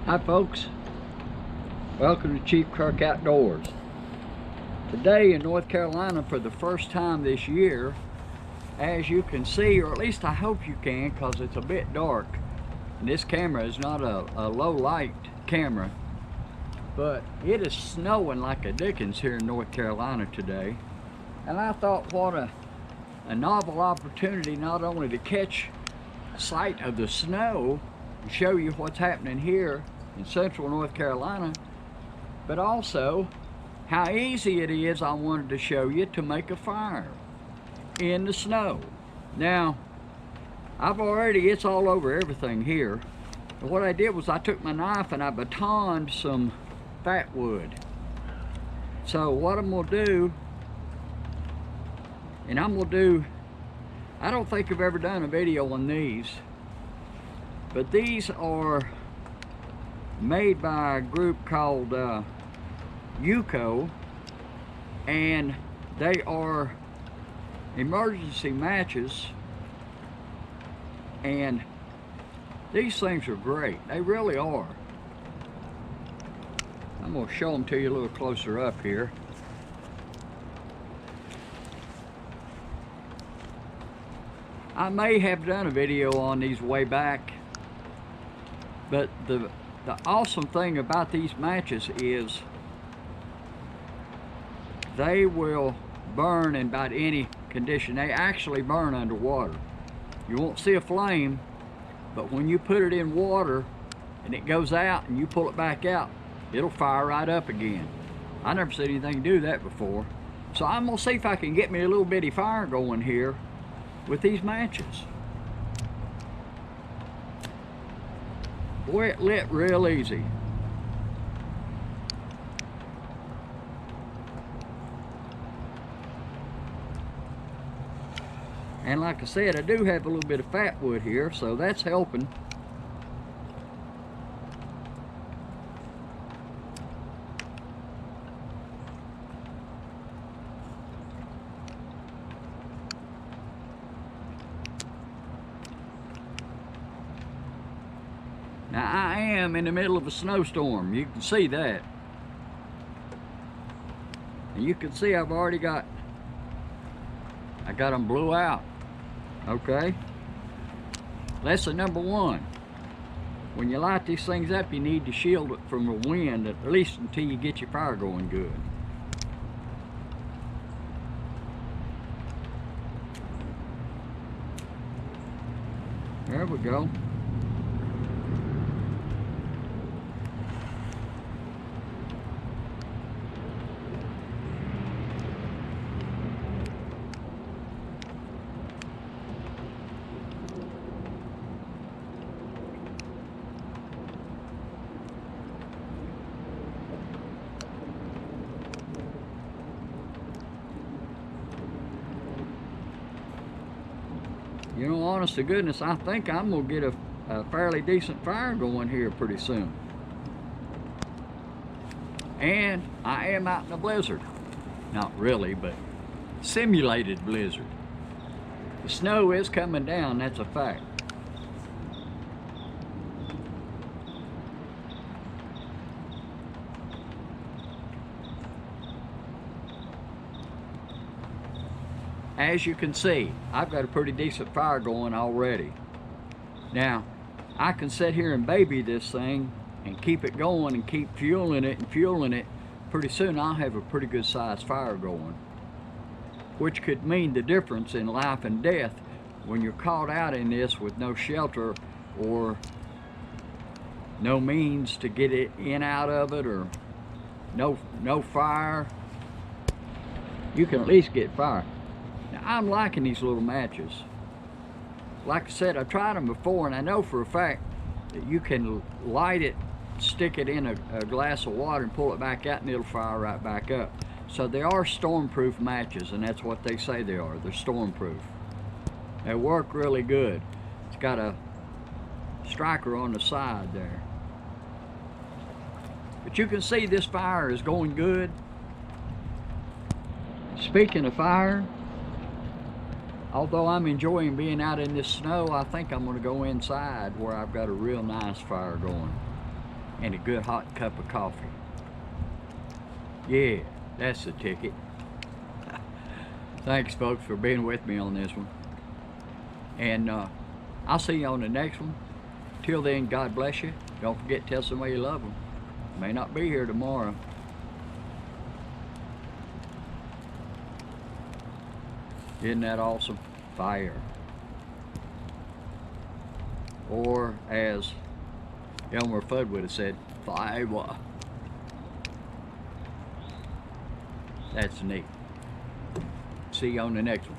Hi folks, welcome to Chiefkirk Outdoors. Today in North Carolina for the first time this year, as you can see, or at least I hope you can because it's a bit dark, and this camera is not a low light camera, but it is snowing like a dickens here in North Carolina today. And I thought what a novel opportunity not only to catch sight of the snow and show you what's happening here in central North Carolina, but also how easy it is. I wanted to show you to make a fire in the snow. Now, it's all over everything here. But what I did was I took my knife and I batoned some Fatwood. So what I'm gonna do, I don't think I've ever done a video on these, but these are made by a group called UCO, and they are emergency matches, and these things are great. They really are. I'm going to show them to you a little closer up here. I may have done a video on these way back, but the awesome thing about these matches is they will burn in about any condition. They actually burn underwater. You won't see a flame, but when you put it in water and it goes out and you pull it back out, it'll fire right up again. I never seen anything do that before. So I'm gonna see if I can get me a little bitty fire going here with these matches. Boy, it lit real easy. And like I said, I do have a little bit of Fatwood here, so that's helping. Now I am in the middle of a snowstorm, you can see that. And you can see I got them blew out, okay? Lesson number one, when you light these things up, you need to shield it from the wind, at least until you get your fire going good. There we go. You know, honest to goodness, I think I'm gonna get a fairly decent fire going here pretty soon. And I am out in a blizzard. Not really, but simulated blizzard. The snow is coming down, that's a fact. As you can see, I've got a pretty decent fire going already. Now, I can sit here and baby this thing and keep it going and keep fueling it and fueling it. Pretty soon I'll have a pretty good sized fire going, which could mean the difference in life and death when you're caught out in this with no shelter or no means to get it in out of it, or no fire. You can at least get fire. Now, I'm liking these little matches. Like I said, I've tried them before, and I know for a fact that you can light it, stick it in a glass of water and pull it back out and it'll fire right back up. So they are storm-proof matches, and that's what they say they are. They're storm-proof. They work really good. It's got a striker on the side there. But you can see this fire is going good. Speaking of fire, although I'm enjoying being out in this snow, I think I'm going to go inside where I've got a real nice fire going. and a good hot cup of coffee. Yeah, that's the ticket. Thanks, folks, for being with me on this one. And I'll see you on the next one. Till then, God bless you. Don't forget to tell somebody you love them. May not be here tomorrow. Isn't that awesome? Fire. Or as Elmer Fudd would have said, fire. That's neat. See you on the next one.